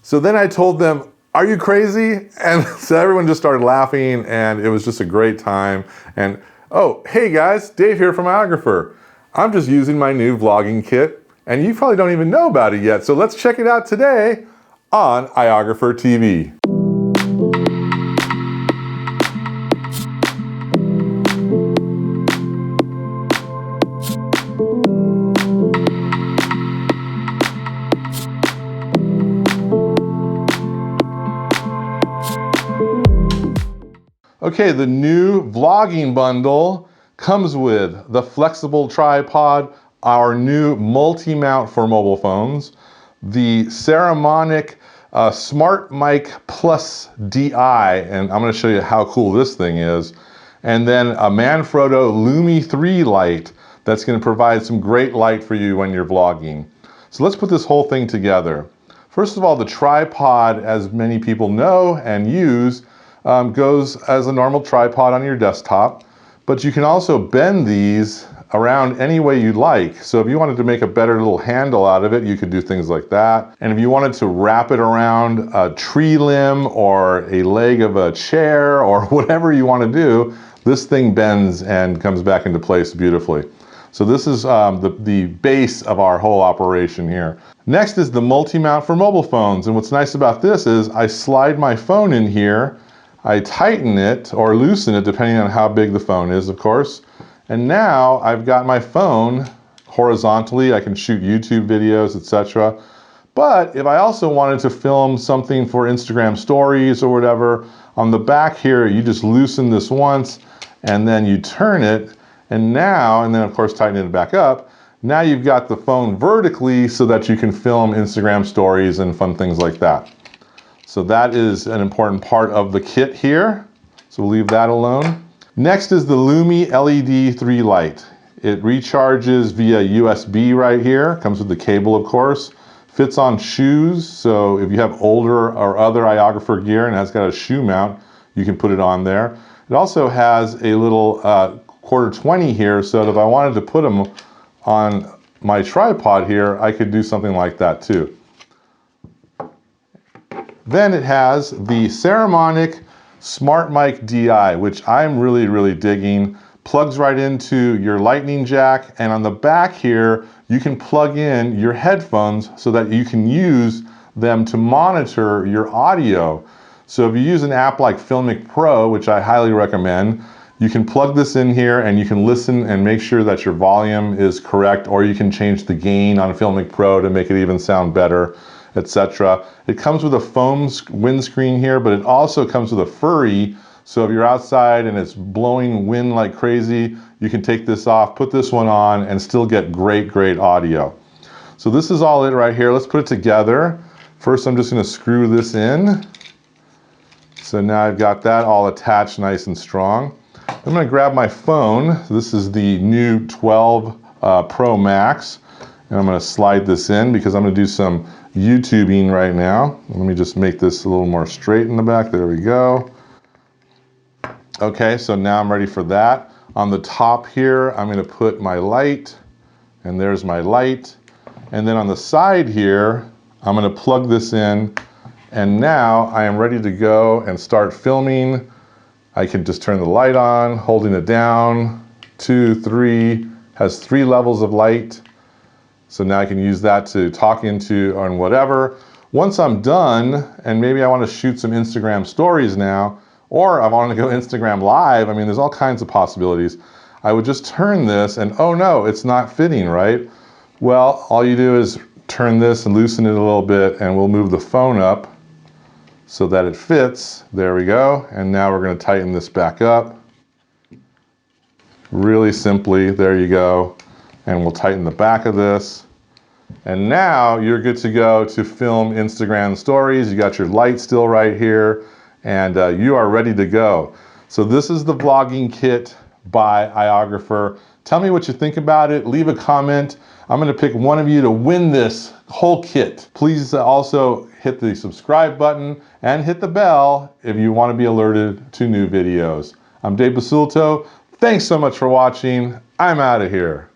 So then I told them, are you crazy? And so everyone just started laughing, and it was just a great time. And oh, hey guys, Dave here from iOgrapher. I'm just using my new vlogging kit, and you probably don't even know about it yet. So let's check it out today on iOgrapher TV. Okay, the new vlogging bundle comes with the flexible tripod, our new multi-mount for mobile phones, the Saramonic Smart Mic Plus DI, and I'm going to show you how cool this thing is, and then a Manfrotto Lumi 3 light that's going to provide some great light for you when you're vlogging. So let's put this whole thing together. First of all, the tripod, as many people know and use, goes as a normal tripod on your desktop, but you can also bend these around any way you like. So if you wanted to make a better little handle out of it, you could do things like that. And if you wanted to wrap it around a tree limb or a leg of a chair or whatever you want to do, this thing bends and comes back into place beautifully. So this is the base of our whole operation here. Next is the multi-mount for mobile phones. And what's nice about this is I slide my phone in here, I tighten it or loosen it depending on how big the phone is, of course. And now I've got my phone horizontally. I can shoot YouTube videos, etc. But if I also wanted to film something for Instagram stories or whatever, on the back here, you just loosen this once and then you turn it. And then of course tighten it back up. Now you've got the phone vertically so that you can film Instagram stories and fun things like that. So that is an important part of the kit here. So we'll leave that alone. Next is the Lumi LED 3 light. It recharges via USB right here. Comes with the cable, of course. Fits on shoes. So if you have older or other iOgrapher gear and has got a shoe mount, you can put it on there. It also has a little quarter-20 here, so that if I wanted to put them on my tripod here, I could do something like that too. Then it has the Saramonic Smart Mic DI, which I'm really digging. Plugs right into your lightning jack, and on the back here, you can plug in your headphones so that you can use them to monitor your audio. So if you use an app like Filmic Pro, which I highly recommend, you can plug this in here and you can listen and make sure that your volume is correct, or you can change the gain on Filmic Pro to make it even sound better, etc. It comes with a foam windscreen here, but it also comes with a furry, so if you're outside and it's blowing wind like crazy, you can take this off, put this one on, and still get great audio. So this is all it right here. Let's put it together. First, I'm just going to screw this in. So now I've got that all attached nice and strong. I'm going to grab my phone. This is the new 12 Pro Max, and I'm going to slide this in because I'm going to do some YouTubing right now. Let me just make this a little more straight in the back. There we go. Okay, so now I'm ready for that. On the top here, I'm going to put my light, and there's my light. And then on the side here, I'm going to plug this in, and now I am ready to go and start filming. I can just turn the light on, holding it down, 2, 3, has 3 levels of light. So now I can use that to talk into on whatever. Once I'm done, and maybe I want to shoot some Instagram stories now, or I want to go Instagram live, I mean, there's all kinds of possibilities. I would just turn this and, oh no, it's not fitting, right? Well, all you do is turn this and loosen it a little bit, and we'll move the phone up so that it fits. There we go. And now we're going to tighten this back up. Really simply, there you go. And we'll tighten the back of this. And now you're good to go to film Instagram stories. You got your light still right here, and you are ready to go. So this is the vlogging kit by iOgrapher. Tell me what you think about it. Leave a comment. I'm going to pick one of you to win this whole kit. Please also hit the subscribe button and hit the bell if you want to be alerted to new videos. I'm Dave Basulto. Thanks so much for watching. I'm out of here.